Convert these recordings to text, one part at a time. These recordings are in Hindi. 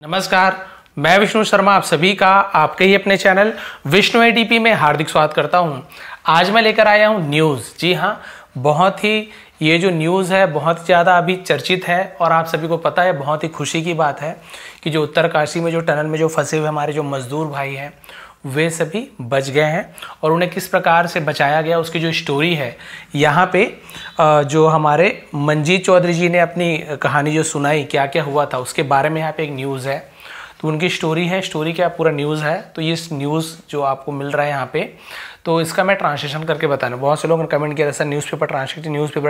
नमस्कार, मैं विष्णु शर्मा आप सभी का आपके ही अपने चैनल विष्णु एडीपी में हार्दिक स्वागत करता हूं। आज मैं लेकर आया हूं न्यूज़। जी हां, बहुत ही ये जो न्यूज़ है बहुत ज़्यादा अभी चर्चित है और आप सभी को पता है, बहुत ही खुशी की बात है कि जो उत्तरकाशी में जो टनल में जो फंसे हुए हमारे जो मजदूर भाई हैं वे सभी बच गए हैं और उन्हें किस प्रकार से बचाया गया उसकी जो स्टोरी है यहाँ पे जो हमारे मंजीत चौधरी जी ने अपनी कहानी जो सुनाई, क्या क्या हुआ था उसके बारे में यहाँ पे एक न्यूज़ है। तो उनकी स्टोरी है, स्टोरी क्या पूरा न्यूज़ है। तो ये न्यूज़ जो आपको मिल रहा है यहाँ पे, तो इसका मैं ट्रांसलेशन करके बताना। बहुत से लोगों ने कमेंट किया सर न्यूज़पेपर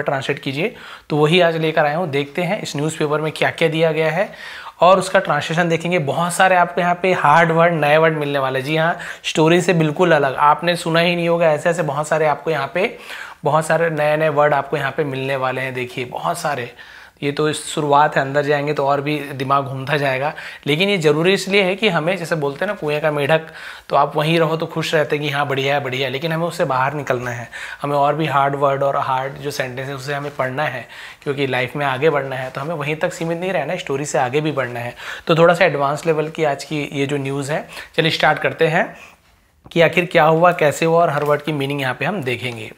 ट्रांसलेट कीजिए, तो वही आज लेकर आया हूँ। देखते हैं इस न्यूज़पेपर में क्या क्या दिया गया है और उसका ट्रांसलेशन देखेंगे। बहुत सारे आपको यहाँ पे हार्ड वर्ड, नए वर्ड मिलने वाले। जी हाँ, स्टोरी से बिल्कुल अलग, आपने सुना ही नहीं होगा ऐसे ऐसे बहुत सारे आपको यहाँ पे, बहुत सारे नए नए वर्ड आपको यहाँ पे मिलने वाले हैं। देखिए बहुत सारे, ये तो शुरुआत है, अंदर जाएंगे तो और भी दिमाग घूमता जाएगा। लेकिन ये ज़रूरी इसलिए है कि हमें, जैसे बोलते हैं ना कुएं का मेढक, तो आप वहीं रहो तो खुश रहते हैं कि हाँ बढ़िया है बढ़िया है, लेकिन हमें उससे बाहर निकलना है। हमें और भी हार्ड वर्ड और हार्ड जो सेंटेंस है उससे हमें पढ़ना है, क्योंकि लाइफ में आगे बढ़ना है। तो हमें वहीं तक सीमित नहीं रहना है, स्टोरी से आगे भी बढ़ना है। तो थोड़ा सा एडवांस लेवल की आज की ये जो न्यूज़ है, चलिए स्टार्ट करते हैं कि आखिर क्या हुआ, कैसे हुआ और हर वर्ड की मीनिंग यहाँ पे हम देखेंगे।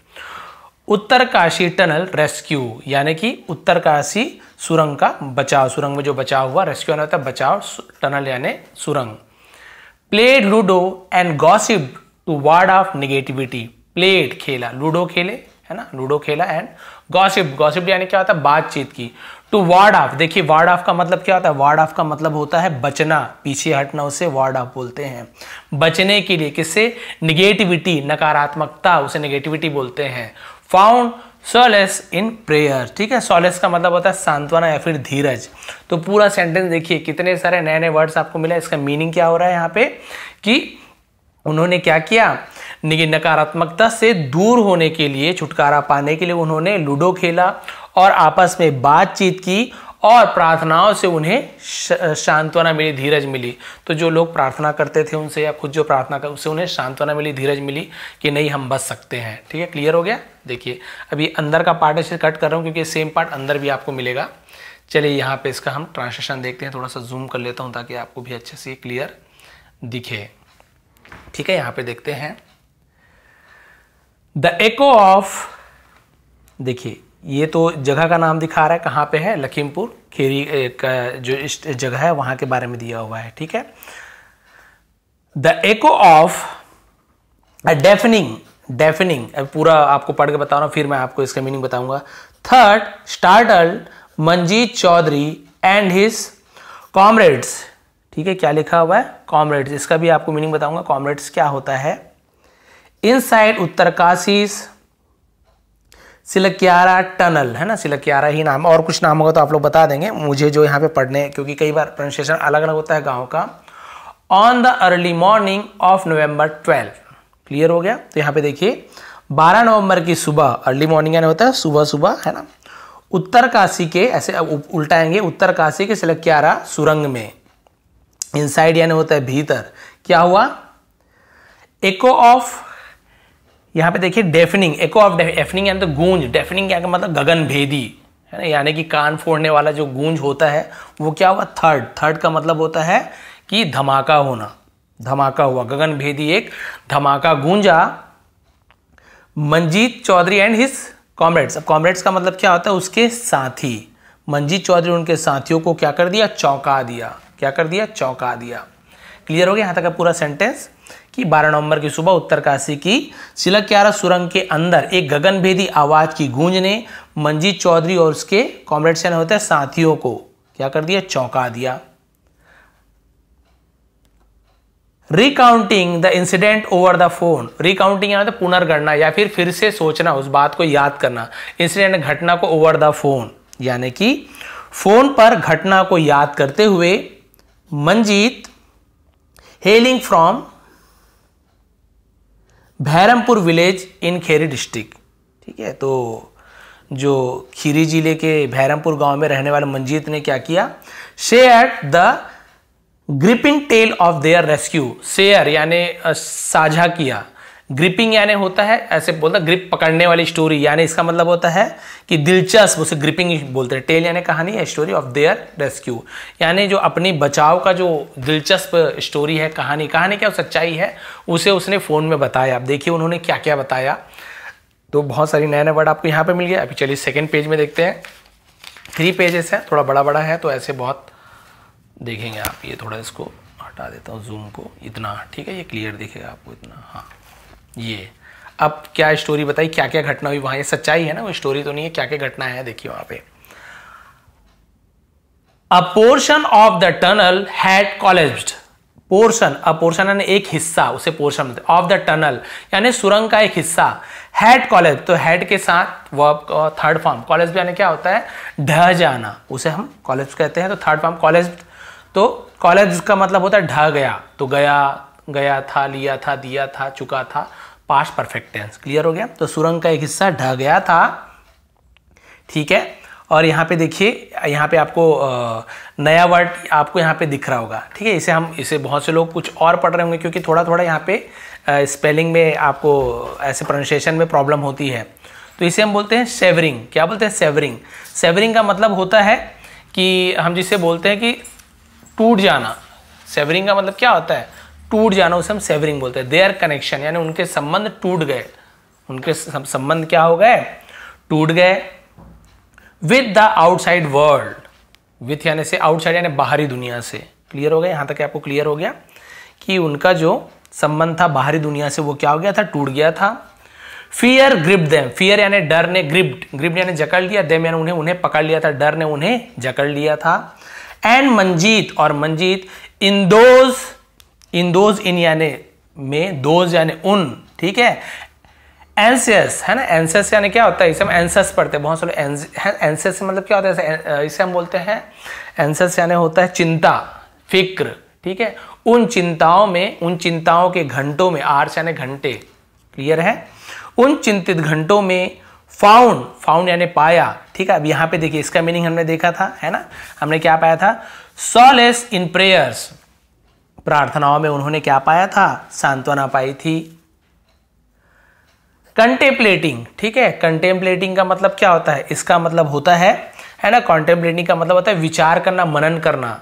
उत्तरकाशी टनल रेस्क्यू, यानी कि उत्तरकाशी सुरंग का बचाव, सुरंग में जो बचाव हुआ, रेस्क्यू होता है बचाव, टनल यानी सुरंग। Played ludo and gossip to ward off negativity. Played खेला, लूडो खेले है ना, लूडो खेला एंड गॉसिप, गॉसिप यानी क्या होता है बातचीत की। टू वार्ड ऑफ, देखिए वार्ड ऑफ का मतलब क्या होता है, वार्ड ऑफ का मतलब होता है बचना, पीछे हटना, उसे वार्ड ऑफ बोलते हैं। बचने के लिए, किससे, निगेटिविटी, नकारात्मकता, उसे नेगेटिविटी बोलते हैं। फाउंड सॉलेस इन प्रेयर, ठीक है। सॉलेस का मतलब होता है सांत्वना या फिर धीरज। तो पूरा सेंटेंस देखिए, कितने सारे नए नए वर्ड्स आपको मिला। इसका मीनिंग क्या हो रहा है यहाँ पे कि उन्होंने क्या किया, नकारात्मकता से दूर होने के लिए, छुटकारा पाने के लिए उन्होंने लूडो खेला और आपस में बातचीत की और प्रार्थनाओं से उन्हें सांत्वना मिली, धीरज मिली। तो जो लोग प्रार्थना करते थे उनसे, या खुद जो प्रार्थना कर, उससे उन्हें सांत्वना मिली, धीरज मिली कि नहीं हम बच सकते हैं। ठीक है, क्लियर हो गया। देखिए अभी अंदर का पार्ट इसे कट कर रहा हूँ क्योंकि सेम पार्ट अंदर भी आपको मिलेगा। चलिए यहाँ पे इसका हम ट्रांसलेशन देखते हैं, थोड़ा सा जूम कर लेता हूँ ताकि आपको भी अच्छे से क्लियर दिखे। ठीक है, यहाँ पे देखते हैं। द एको ऑफ, देखिए ये तो जगह का नाम दिखा रहा है, कहाँ पे है, लखीमपुर खेरी का जो जगह है वहां के बारे में दिया हुआ है। ठीक है, the echo of a deafening, अब पूरा आपको पढ़ के बता रहा हूं, फिर मैं आपको इसका मीनिंग बताऊंगा। Third startled Manjeet Chaudhary and his comrades. ठीक है, क्या लिखा हुआ है, कॉमरेड्स, इसका भी आपको मीनिंग बताऊंगा। कॉमरेड्स क्या होता है। इनसाइड उत्तरकाशी सिलक्यारा टनल, है ना, सिलक्यारा ही नाम, और कुछ नाम होगा तो आप लोग बता देंगे मुझे जो यहाँ पे पढ़ने, क्योंकि कई बार प्रोनाउंसिएशन अलग अलग होता है गांव का। On the early morning of November 12, clear हो गया। तो यहाँ पे देखिए 12 नवंबर की सुबह, अर्ली मॉर्निंग यानी होता है सुबह सुबह, है ना, उत्तरकाशी के, ऐसे उल्टाएंगे, उत्तरकाशी के सिलक्यारा सुरंग में, इनसाइड यानी होता है भीतर, क्या हुआ, एको ऑफ, यहाँ पे देखिए डेफनिंग, एको ऑफ डेफनिंग यानी तो गूंज, डेफनिंग क्या मतलब गगन भेदी, है ना, यानी कि कान फोड़ने वाला जो गूंज होता है वो क्या हुआ, थर्ड का मतलब होता है कि धमाका होना, धमाका हुआ, गगन भेदी एक धमाका गूंजा। Manjeet Chaudhary and his comrades, अब कॉमरेड्स का मतलब क्या होता है, उसके साथी। मंजीत चौधरी उनके साथियों को क्या कर दिया, चौंका दिया, क्या कर दिया, चौंका दिया। क्लियर हो गया यहाँ तक का पूरा सेंटेंस कि 12 नवंबर की सुबह उत्तरकाशी की सिलक्यारा सुरंग के अंदर एक गगनभेदी आवाज की गूंज ने मंजीत चौधरी और उसके कॉमरेड्स यानी होते हैं साथियों को क्या कर दिया, चौंका दिया। Recounting the incident over the phone, recounting यानी पुनर्गणना या फिर से सोचना, उस बात को याद करना, इंसिडेंट घटना को, ओवर द फोन यानी कि फोन पर घटना को याद करते हुए Manjeet hailing from Bhairampur village in Kheri district. ठीक है, तो जो खीरी जिले के भैरमपुर गांव में रहने वाले मंजीत ने क्या किया, share the gripping tale of their rescue, share यानी साझा किया, ग्रिपिंग यानी होता है, ऐसे बोलता है ग्रिप पकड़ने वाली स्टोरी, यानी इसका मतलब होता है कि दिलचस्प, उसे ग्रिपिंग बोलते हैं। टेल यानी कहानी है, स्टोरी ऑफ देयर रेस्क्यू, यानी जो अपनी बचाव का जो दिलचस्प स्टोरी है, कहानी क्या सच्चाई है, उसे उसने फोन में बताया। अब देखिए उन्होंने क्या क्या बताया, तो बहुत सारी नए वर्ड आपको यहाँ पे मिल गया। अभी चलिए सेकेंड पेज में देखते हैं। 3 पेजेस है, थोड़ा बड़ा है, तो ऐसे बहुत देखेंगे आप। ये थोड़ा इसको हटा देता हूँ, जूम को इतना, ठीक है, ये क्लियर दिखेगा आपको इतना। हाँ, ये अब क्या स्टोरी बताई, क्या क्या घटना हुई वहां, ये सच्चाई है ना, वो स्टोरी तो नहीं है, क्या क्या घटना है देखिए वहां पे। अ portion of the tunnel had collapsed. Portion, a portion यानी एक हिस्सा, उसे पोर्शन ऑफ द टनल यानी सुरंग का एक हिस्सा। हैड कोलैप्स, तो हैड के साथ वर्ब थर्ड फॉर्म, कोलैप्स यानी क्या होता है, ढह जाना, उसे हम कोलैप्स कहते हैं। तो थर्ड फॉर्म कोलैप्स, तो कोलैप्स का मतलब होता है ढह गया, तो गया था, लिया था, दिया था, चुका था, पास्ट परफेक्ट टेंस। क्लियर हो गया। तो सुरंग का एक हिस्सा ढह गया था, ठीक है। और यहाँ पे देखिए, यहाँ पे आपको नया वर्ड आपको यहाँ पे दिख रहा होगा, ठीक है। इसे बहुत से लोग कुछ और पढ़ रहे होंगे, क्योंकि थोड़ा थोड़ा यहाँ पे स्पेलिंग में आपको ऐसे प्रोनाउंसिएशन में प्रॉब्लम होती है। तो इसे हम बोलते हैं सेवरिंग। क्या बोलते हैं, सेवरिंग। सेवरिंग का मतलब होता है कि हम जिसे बोलते हैं कि टूट जाना। सेवरिंग का मतलब क्या होता है, टूट जाना, उसे हम सेवरिंग बोलते हैं। देयर कनेक्शन यानी उनके संबंध टूट गए, उनके संबंध क्या हो गए, टूट गए। With the outside world, with यानी से, आउटसाइड यानी बाहरी दुनिया से। क्लियर हो गया, यहां तक आपको क्लियर हो गया कि उनका जो संबंध था बाहरी दुनिया से वो क्या हो गया था, टूट गया था। फियर ग्रिप्ड देम, फियर यानी डर ने, ग्रिप्ड यानी जकड़ लिया, देम यानी उन्हें पकड़ लिया था, डर ने उन्हें जकड़ लिया था। एंड मंजीत, और मंजीत इन दोज इन यानी में, दोज यानी उन, ठीक है। एंसियस है ना, एंसियस यानी क्या होता है, इसे हम एंसियस पढ़ते हैं बहुत सारे। एंसियस मतलब क्या होता है, इसे हम बोलते हैं एंसियस यानी होता है चिंता, फिक्र, ठीक है। उन चिंताओं के घंटों में, आर्स यानी घंटे, क्लियर है। उन चिंतित घंटों में फाउंड यानी पाया, ठीक है। अब यहाँ पे देखिए इसका मीनिंग हमने देखा था, है ना, हमने क्या पाया था, सॉलेस इन प्रेयर्स, प्रार्थनाओं में उन्होंने क्या पाया था, सांत्वना पाई थी। कंटेम्पलेटिंग, ठीक है। कंटेम्पलेटिंग का मतलब क्या होता है, इसका मतलब होता है ना, कंटेम्पलेटिंग का मतलब होता है विचार करना, मनन करना।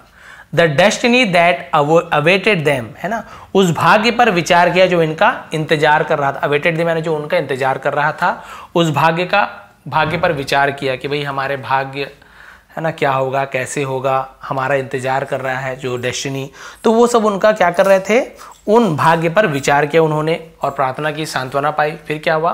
The destiny that awaited them, है ना, उस भाग्य पर विचार किया जो इनका इंतजार कर रहा था। अवेटेड देम यानी जो उनका इंतजार कर रहा था, उस भाग्य पर विचार किया कि भाई हमारे भाग्य, है ना, क्या होगा, कैसे होगा, हमारा इंतजार कर रहा है जो डेस्टिनी। तो वो सब उनका क्या कर रहे थे, उन भाग्य पर विचार किया उन्होंने और प्रार्थना की, सांत्वना पाई। फिर क्या हुआ,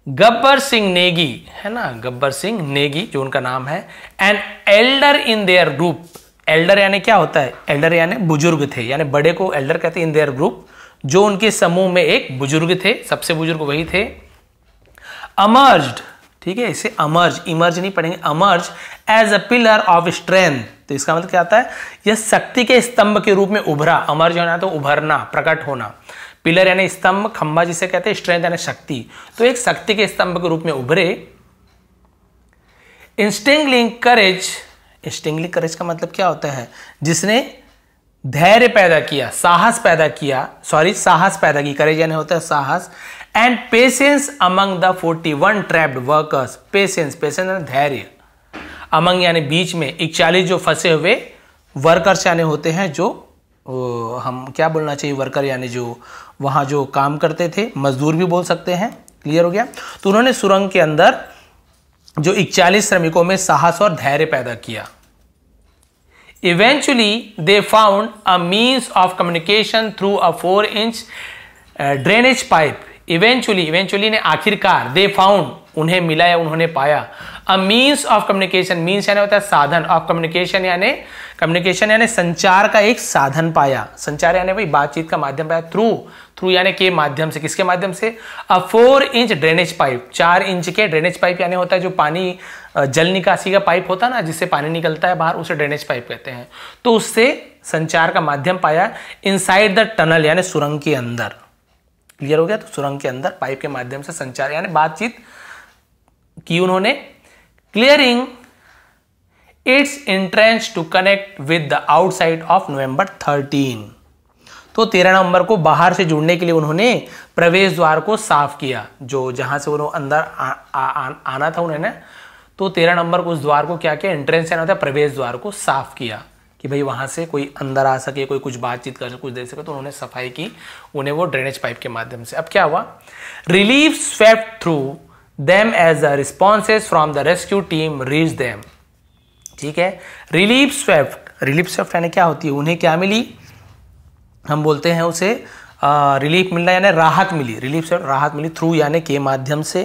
गब्बर सिंह नेगी, है ना, गब्बर सिंह नेगी जो उनका नाम है, an elder in their group. Elder यानी क्या होता है, एल्डर यानी बुजुर्ग थे, यानी बड़े को एल्डर कहते हैं। इन देयर ग्रुप, जो उनके समूह में एक बुजुर्ग थे, सबसे बुजुर्ग वही थे। अमर्ज्ड, ठीक है, इसे इमर्ज नहीं पढ़ेंगे, emerge as a pillar of strength. तो इसका मतलब क्या आता है, यह शक्ति के स्तंभ के रूप में उभरा। अमर्ज होना तो उभरना, प्रकट होना। पिलर यानी स्तंभ, खंभा जिसे कहते हैं, स्ट्रेंथ यानी शक्ति, तो एक शक्ति के स्तंभ के रूप में उभरे। इंस्टिंक्टिंग करेज का मतलब क्या होता है, जिसने धैर्य पैदा किया, साहस पैदा की। करेज यानी होता है साहस। And patience among the 41 trapped workers. Patience यानी धैर्य, अमंग यानी बीच में, 41 जो फंसे हुए वर्कर्स यानी होते हैं, जो हम क्या बोलना चाहिए, वर्कर यानी जो वहां जो काम करते थे, मजदूर भी बोल सकते हैं। क्लियर हो गया। तो उन्होंने सुरंग के अंदर जो 41 श्रमिकों में साहस और धैर्य पैदा किया। Eventually they found a means of communication through a 4 inch drainage pipe. Eventually ने आखिरकार, दे फाउंड उन्हें मिला या उन्होंने पाया, a means of communication, means यानी होता है साधन, ऑफ कम्युनिकेशन यानी संचार का एक साधन पाया। संचार यानी भाई बातचीत का माध्यम पाया। थ्रू यानी के माध्यम से, किसके माध्यम से, अ 4 इंच ड्रेनेज पाइप, 4 इंच के ड्रेनेज पाइप यानी होता है जो पानी, जल निकासी का पाइप होता है ना, जिससे पानी निकलता है बाहर, उसे ड्रेनेज पाइप कहते हैं। तो उससे संचार का माध्यम पाया इनसाइड द टनल यानी सुरंग के अंदर। क्लियर हो गया। तो सुरंग के अंदर पाइप के माध्यम से संचार यानी बातचीत की उन्होंने। Clearing its entrance to connect with the outside of November 13। तो 13 नवंबर को बाहर से जुड़ने के लिए उन्होंने प्रवेश द्वार को साफ किया, जो जहां से उन्होंने अंदर आना था उन्होंने, तो 13 नवंबर को उस द्वार को क्या किया, एंट्रेंस यानी होता है प्रवेश द्वार को साफ किया कि भाई वहां से कोई अंदर आ सके, कोई कुछ बातचीत कर सके, कुछ दे सके, तो उन्होंने सफाई की उन्हें वो ड्रेनेज पाइप के माध्यम से। अब क्या हुआ, relief swept through them as the responses from the rescue team reach them. ठीक है, रिलीफ स्वेप्ट यानी क्या होती है, उन्हें क्या मिली, हम बोलते हैं उसे रिलीफ मिलना यानी राहत मिली, रिलीफ स्वेप्ट राहत मिली, थ्रू यानी के माध्यम से,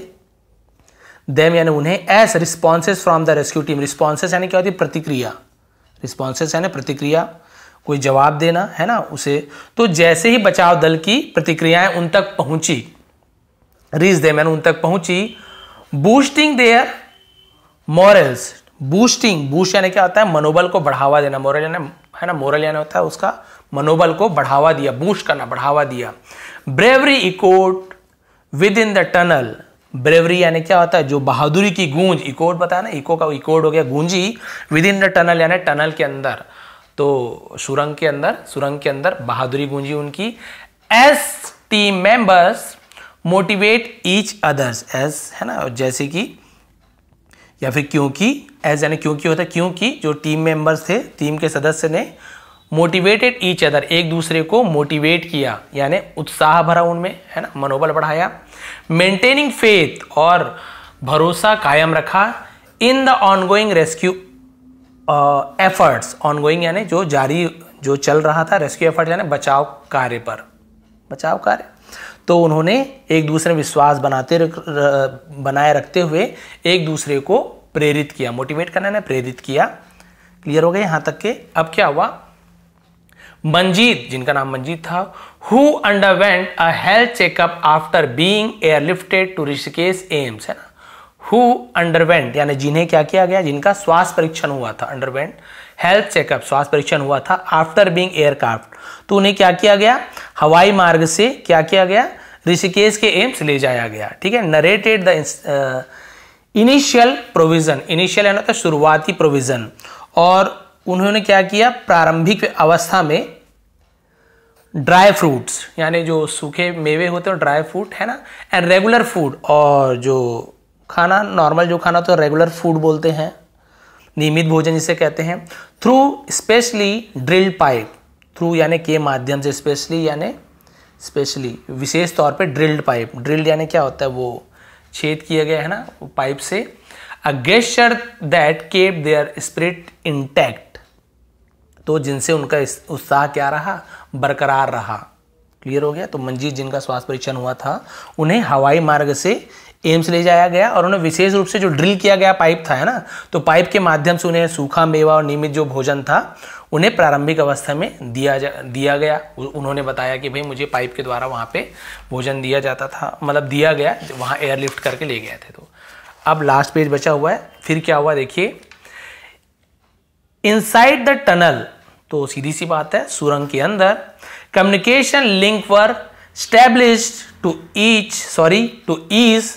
देम यानी उन्हें, as responses from the rescue team, responses यानी क्या होती है, प्रतिक्रिया, रिस्पॉन्सेज यानी प्रतिक्रिया, कोई जवाब देना है ना उसे। तो जैसे ही बचाव दल की प्रतिक्रियाएं उन तक पहुंची, रीच देम यानी उन तक पहुंची, बूस्टिंग देयर मॉरल्स, बूस्ट यानी क्या होता है, मनोबल को बढ़ावा देना, मोरल यानी है ना, मोरल यानी होता है उसका मनोबल को बढ़ावा दिया, बूस्ट करना, बढ़ावा दिया। Bravery echoed with in the tunnel, bravery यानी क्या होता है, जो बहादुरी की गूंज, इकोड बताया ना, इको का इकोड हो गया गूंजी, विद इन द टनल यानी टनल के अंदर, तो सुरंग के अंदर बहादुरी गूंजी उनकी। As team members motivate each others, as है ना, जैसे कि या फिर क्योंकि, एज यानी क्योंकि होता है, क्योंकि जो टीम मेंबर्स थे, टीम के सदस्य ने मोटिवेटेड ईच अदर, एक दूसरे को मोटिवेट किया यानी उत्साह भरा उनमें, है ना, मनोबल बढ़ाया। मेंटेनिंग फेथ और भरोसा कायम रखा in the ongoing rescue efforts, ongoing यानी जो जारी, जो चल रहा था, रेस्क्यू एफर्ट यानी बचाव कार्य पर, बचाव कार्य। तो उन्होंने एक दूसरे में विश्वास बनाए रखते हुए एक दूसरे को प्रेरित किया, मोटिवेट करना ने प्रेरित किया। क्लियर हो गया यहां तक के। अब क्या हुआ, मंजीत, जिनका नाम मंजीत था, who underwent a health checkup after being airlifted to Rishikesh AIIMS, है ना, हु अंडरवेंट यानी जिन्हें क्या किया गया, जिनका स्वास्थ्य परीक्षण हुआ था, अंडरवेंट हेल्थ चेकअप, स्वास्थ्य परीक्षण हुआ था, आफ्टर बीइंग एयरक्राफ्ट, तो उन्हें क्या किया गया, हवाई मार्ग से क्या किया गया, ऋषिकेश के एम्स ले जाया गया। ठीक है, narrated the initial provision, initial यानी होता है शुरुआती प्रोविजन, और उन्होंने क्या किया, प्रारंभिक अवस्था में ड्राई फ्रूट्स यानी जो सूखे मेवे होते हैं, ड्राई फ्रूट है ना, एंड रेगुलर फूड, और जो खाना नॉर्मल जो खाना तो रेगुलर फूड बोलते हैं, नियमित भोजन जिसे कहते हैं। Through specially drilled pipe, through यानी के माध्यम से, स्पेशली यानी स्पेशली विशेष तौर पे ड्रिल्ड पाइप, ड्रिल्ड यानी क्या होता है, वो छेद किया गया है ना पाइप से। A gesture that kept their spirit intact, तो जिनसे उनका उत्साह क्या रहा, बरकरार रहा। क्लियर हो गया। तो मंजीत जिनका स्वास्थ्य परीक्षण हुआ था, उन्हें हवाई मार्ग से एम्स ले जाया गया, और उन्हें विशेष रूप से जो ड्रिल किया गया पाइप था, है ना, तो पाइप के माध्यम से उन्हें सूखा मेवा और नियमित जो भोजन था उन्हें प्रारंभिक अवस्था में दिया गया। उन्होंने बताया कि भाई मुझे पाइप के द्वारा वहाँ पे भोजन दिया जाता था, मतलब दिया गया, वहाँ एयरलिफ्ट करके ले गए थे। तो अब लास्ट पेज बचा हुआ है, फिर क्या हुआ देखिए, इनसाइड द टनल, तो सीधी सी बात है, सुरंग के अंदर communication link were established to ease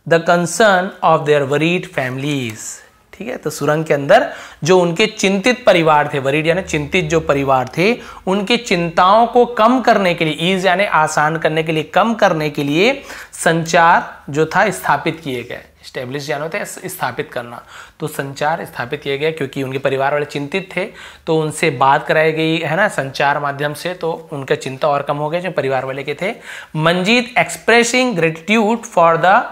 the concern of their worried families। ठीक है, तो सुरंग के अंदर जो उनके चिंतित परिवार थे, वरीड यानी चिंतित जो परिवार थे, उनके चिंताओं को कम करने के लिए, ईज यानी आसान करने के लिए, कम करने के लिए संचार जो था स्थापित किए गए। स्टेब्लिश यानी होता है स्थापित करना, तो संचार स्थापित किया गया, क्योंकि उनके परिवार वाले चिंतित थे, तो उनसे बात कराई गई, है ना, संचार माध्यम से, तो उनका चिंता और कम हो गया जो परिवार वाले के थे। Manjeet expressing gratitude for the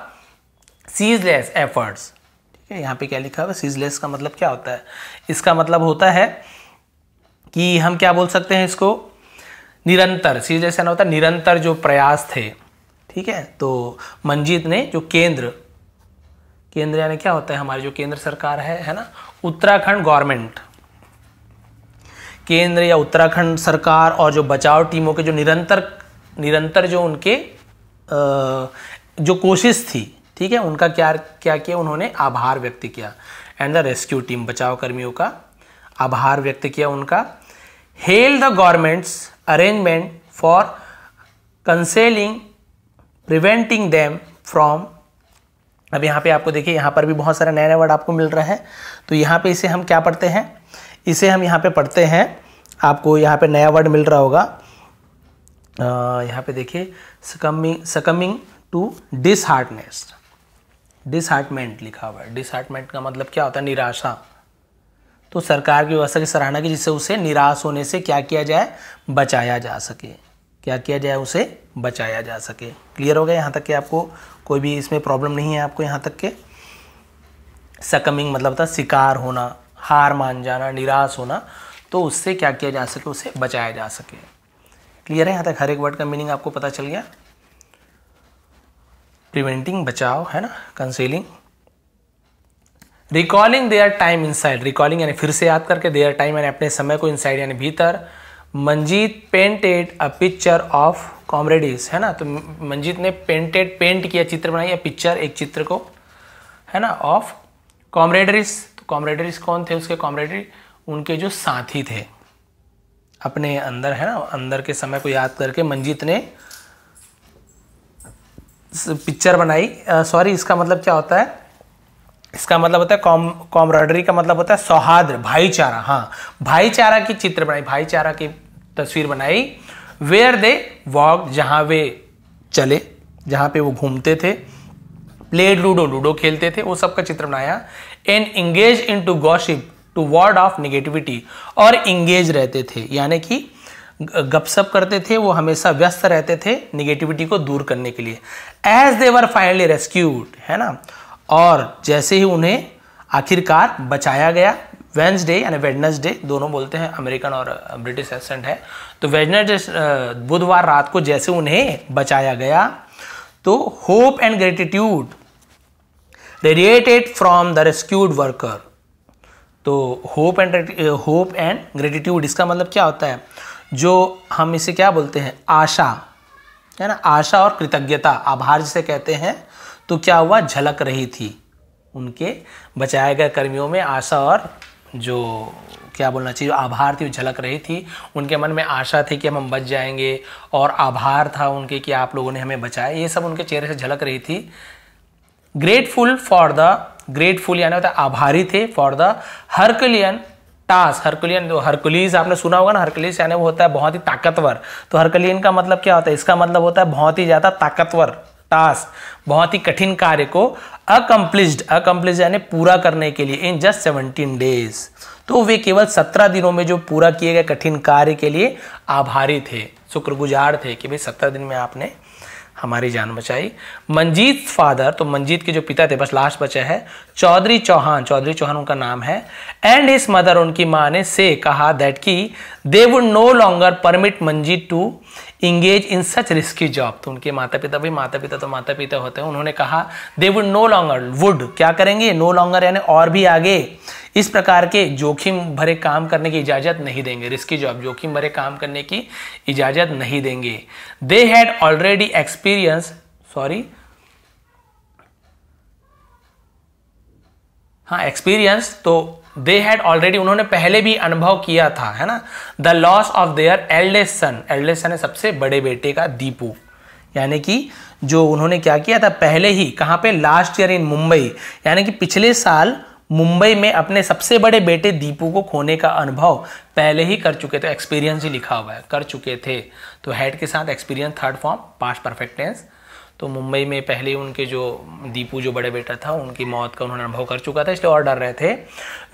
ceaseless efforts. ठीक है, यहाँ पे क्या लिखा हुआ है, सीजलेस का मतलब क्या होता है, इसका मतलब होता है कि हम क्या बोल सकते हैं इसको, निरंतर, सीजलेस यानी होता है निरंतर जो प्रयास थे। ठीक है, तो मंजीत ने जो केंद्र यानी क्या होता है, हमारी जो केंद्र सरकार है ना, उत्तराखंड गवर्नमेंट, केंद्र या उत्तराखंड सरकार, और जो बचाव टीमों के जो निरंतर जो उनके जो कोशिश थी, ठीक है, उनका क्या किया, उन्होंने आभार व्यक्त किया। एंड द रेस्क्यू टीम, बचाव कर्मियों का आभार व्यक्त किया उनका। Hail the government's arrangement for counselling preventing them from. अब यहाँ पे आपको देखिए, यहाँ पर भी बहुत सारे नए वर्ड आपको मिल रहा है, तो यहाँ पे इसे हम क्या पढ़ते हैं, इसे हम यहाँ पे पढ़ते हैं, आपको यहाँ पे नया वर्ड मिल रहा होगा, यहाँ पे देखिए सकमिंग टू डिसहार्टमेंट लिखा हुआ है। डिसहार्टमेंट का मतलब क्या होता है? निराशा। तो सरकार की व्यवस्था की सराहना की जिससे उसे निराश होने से क्या किया जाए? बचाया जा सके। क्या किया जाए? उसे बचाया जा सके। क्लियर हो गया यहाँ तक कि आपको कोई भी इसमें प्रॉब्लम नहीं है आपको यहाँ तक के? सकमिंग मतलब था शिकार होना, हार मान जाना, निराश होना, तो उससे क्या किया जा सके? उसे बचाया जा सके। क्लियर है यहाँ तक? हर एक वर्ड का मीनिंग आपको पता चल गया। प्रिवेंटिंग बचाव है ना, concealing. Recalling their time inside, recalling यानी फिर से याद करके, देयर टाइम यानी अपने समय को, इनसाइड यानी भीतर। Manjeet painted a picture of comrades, है ना, तो मंजीत ने पेंट किया, चित्र बनाई, पिक्चर एक चित्र को, है ना, ऑफ कॉमरेडरीज। तो कॉमरेडरीज कौन थे उसके? कॉमरेडरी उनके जो साथी थे अपने अंदर, है ना, अंदर के समय को याद करके मंजीत ने पिक्चर बनाई। सॉरी, इसका मतलब क्या होता है? इसका मतलब होता है कॉमरेडरी का मतलब होता है सौहार्द, भाईचारा। हाँ, भाईचारा की चित्र बनाई, भाईचारा की तस्वीर बनाई। वेयर दे वॉक, जहां वे चले, जहां पे वो घूमते थे। प्लेड लूडो, लूडो खेलते थे, वो सब का चित्र बनाया। And engage in to gossip to ward off negativity, और इंगेज रहते थे यानी कि गपशप करते थे, वो हमेशा व्यस्त रहते थे निगेटिविटी को दूर करने के लिए। As they were finally rescued, है ना, और जैसे ही उन्हें आखिरकार बचाया गया। वेडनेसडे यानी वेडनेसडे दोनों बोलते हैं, अमेरिकन और ब्रिटिश एक्सेंट है। तो वेडनेसडे बुधवार रात को जैसे उन्हें बचाया गया, तो hope and gratitude radiated from the rescued worker. तो होप एंड ग्रेटिट्यूड इसका मतलब क्या होता है? जो हम इसे क्या बोलते हैं? आशा, है ना, आशा और कृतज्ञता, आभार जिसे कहते हैं। तो क्या हुआ? झलक रही थी उनके बचाए गए कर्मियों में, आशा और जो क्या बोलना चाहिए, आभार थी, झलक रही थी। उनके मन में आशा थी कि हम बच जाएंगे, और आभार था उनके कि आप लोगों ने हमें बचाया। ये सब उनके चेहरे से झलक रही थी। ग्रेटफुल यानी होता है आभारी थे, for the Herculean task. Herculean, हरकुलीज आपने सुना होगा ना, हरकुलीज यानी वो होता है बहुत ही ताकतवर। तो हरकुलियन का मतलब क्या होता है? इसका मतलब होता है बहुत ही ज्यादा ताकतवर टास्क, बहुत ही कठिन कार्य को अकम्प्लिश्ड यानी पूरा करने के लिए इन जस्ट 17 डेज। तो वे केवल 17 दिनों में जो पूरा किए गए कठिन कार्य के लिए आभारी थे, शुक्रगुजार थे कि भाई 17 दिन में आपने हमारी जान बचाई। मंजीत फादर, तो मंजीत के जो पिता थे, बस लास्ट बचा है, चौधरी चौहान उनका नाम है। एंड हिज मदर, उनकी माँ ने से कहा दैट की they would no longer permit Manjeet to engage in such risky job. तो उनके माता पिता तो माता पिता होते हैं, उन्होंने कहा दे वुड नो लॉन्गर, वुड क्या करेंगे? नो लॉन्गर यानी और भी आगे इस प्रकार के जोखिम भरे काम करने की इजाजत नहीं देंगे। रिस्की जॉब, जोखिम भरे काम करने की इजाजत नहीं देंगे। They had already experience, experience, तो दे हैड ऑलरेडी, उन्होंने पहले भी अनुभव किया था, है ना, the loss of their eldest son है सबसे बड़े बेटे का, दीपू। यानी कि जो उन्होंने क्या किया था पहले ही, कहाँ पे? लास्ट ईयर इन मुंबई, यानी कि पिछले साल मुंबई में अपने सबसे बड़े बेटे दीपू को खोने का अनुभव पहले ही कर चुके थे। एक्सपीरियंस ही लिखा हुआ है, कर चुके थे। तो हैड के साथ experience third form, past perfect tense. तो मुंबई में पहले उनके जो दीपू जो बड़े बेटा था, उनकी मौत का उन्होंने अनुभव कर चुका था, इसलिए और डर रहे थे।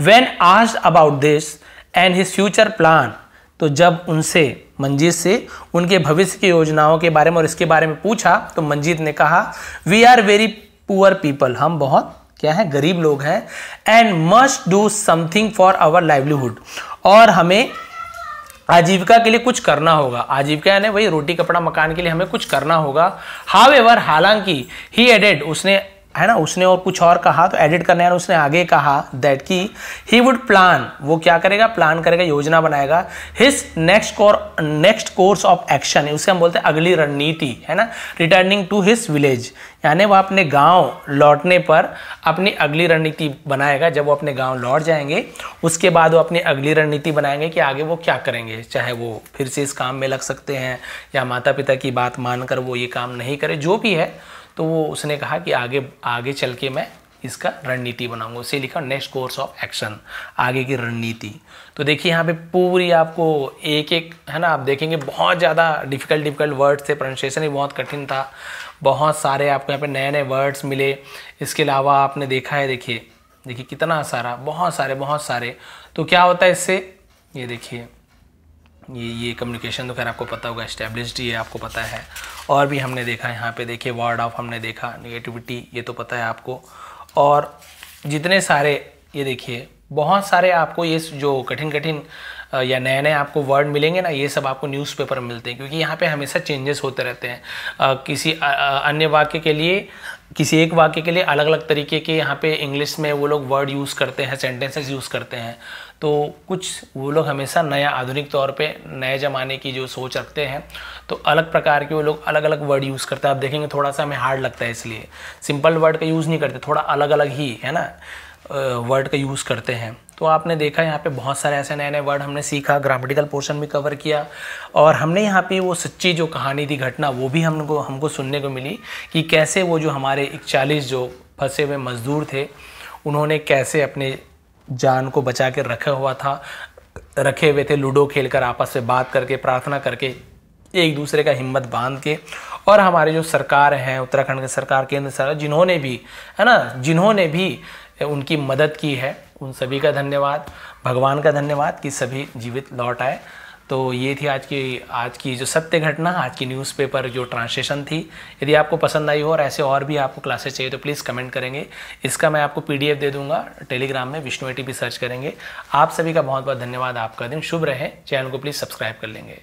When asked about this and his future plan, तो जब उनसे, मंजीत से, उनके भविष्य की योजनाओं के बारे में और इसके बारे में पूछा, तो मंजीत ने कहा we are very poor people, हम बहुत क्या है? गरीब लोग हैं। And must do something for our livelihood, और हमें आजीविका के लिए कुछ करना होगा। आजीविका यानी वही रोटी कपड़ा मकान के लिए हमें कुछ करना होगा। हाउएवर, हालांकि, ही एडेड, उसने, है ना, उसने और कुछ और कहा, तो एडिट करने यानी उसने आगे कहा दैट की ही वुड प्लान, वो क्या करेगा? प्लान करेगा, योजना बनाएगा। His next course of action, उसे हम बोलते हैं अगली रणनीति, है ना। रिटर्निंग टू हिज विलेज, यानी वह अपने गांव लौटने पर अपनी अगली रणनीति बनाएगा। जब वो अपने गांव लौट जाएंगे, उसके बाद वो अपनी अगली रणनीति बनाएंगे कि आगे वो क्या करेंगे। चाहे वो फिर से इस काम में लग सकते हैं, या माता पिता की बात मानकर वो ये काम नहीं करे, जो भी है। तो वो उसने कहा कि आगे चल के मैं इसका रणनीति बनाऊंगा। उसे लिखा नेक्स्ट कोर्स ऑफ एक्शन, आगे की रणनीति। तो देखिए यहाँ पे पूरी आपको एक एक है ना, आप देखेंगे बहुत ज़्यादा डिफिकल्ट वर्ड्स थे, प्रोनाउंसिएशन भी बहुत कठिन था, बहुत सारे आपको यहाँ पे नए नए वर्ड्स मिले। इसके अलावा आपने देखा है, देखिए कितना सारा, बहुत सारे। तो क्या होता है इससे, ये देखिए ये कम्युनिकेशन तो खैर आपको पता होगा, एस्टेब्लिश्ड ये आपको पता है। और भी हमने देखा यहाँ पे, देखिए वर्ड ऑफ हमने देखा, नेगेटिविटी ये तो पता है आपको। और जितने सारे ये देखिए बहुत सारे आपको ये जो कठिन या नए नए आपको वर्ड मिलेंगे ना, ये सब आपको न्यूज़पेपर में मिलते हैं, क्योंकि यहाँ पे हमेशा चेंजेस होते रहते हैं। किसी अन्य वाक्य के लिए, किसी एक वाक्य के लिए अलग अलग तरीके के यहाँ पे इंग्लिश में वो लोग वर्ड यूज़ करते हैं, सेंटेंसेस यूज़ करते हैं। तो कुछ वो लोग हमेशा नया आधुनिक तौर पे नए ज़माने की जो सोच रखते हैं, तो अलग प्रकार के वो लोग अलग अलग वर्ड यूज़ करते हैं। आप देखेंगे थोड़ा सा हमें हार्ड लगता है, इसलिए सिंपल वर्ड का यूज़ नहीं करते, थोड़ा अलग अलग ही है ना वर्ड का यूज़ करते हैं। तो आपने देखा यहाँ पे बहुत सारे ऐसे नए नए वर्ड हमने सीखा, ग्रामेटिकल पोर्शन भी कवर किया। और हमने यहाँ पे वो सच्ची जो कहानी थी, घटना, वो भी हमको सुनने को मिली कि कैसे वो जो हमारे 41 जो फंसे हुए मजदूर थे, उन्होंने कैसे अपने जान को बचा के रखे हुए थे, लूडो खेलकर, आपस में बात करके, प्रार्थना करके, एक दूसरे का हिम्मत बांध के। और हमारे जो सरकार हैं, उत्तराखंड की सरकार, केंद्र सरकार, जिन्होंने भी है ना, जिन्होंने भी उनकी मदद की है, उन सभी का धन्यवाद, भगवान का धन्यवाद कि सभी जीवित लौट आए। तो ये थी आज की जो सत्य घटना, आज की न्यूज़पेपर जो ट्रांसलेशन थी। यदि आपको पसंद आई हो और ऐसे और भी आपको क्लासेस चाहिए तो प्लीज़ कमेंट करेंगे। इसका मैं आपको PDF दे दूंगा टेलीग्राम में, विष्णु ATP सर्च करेंगे। आप सभी का बहुत बहुत धन्यवाद। आपका दिन शुभ रहे। चैनल को प्लीज़ सब्सक्राइब कर लेंगे।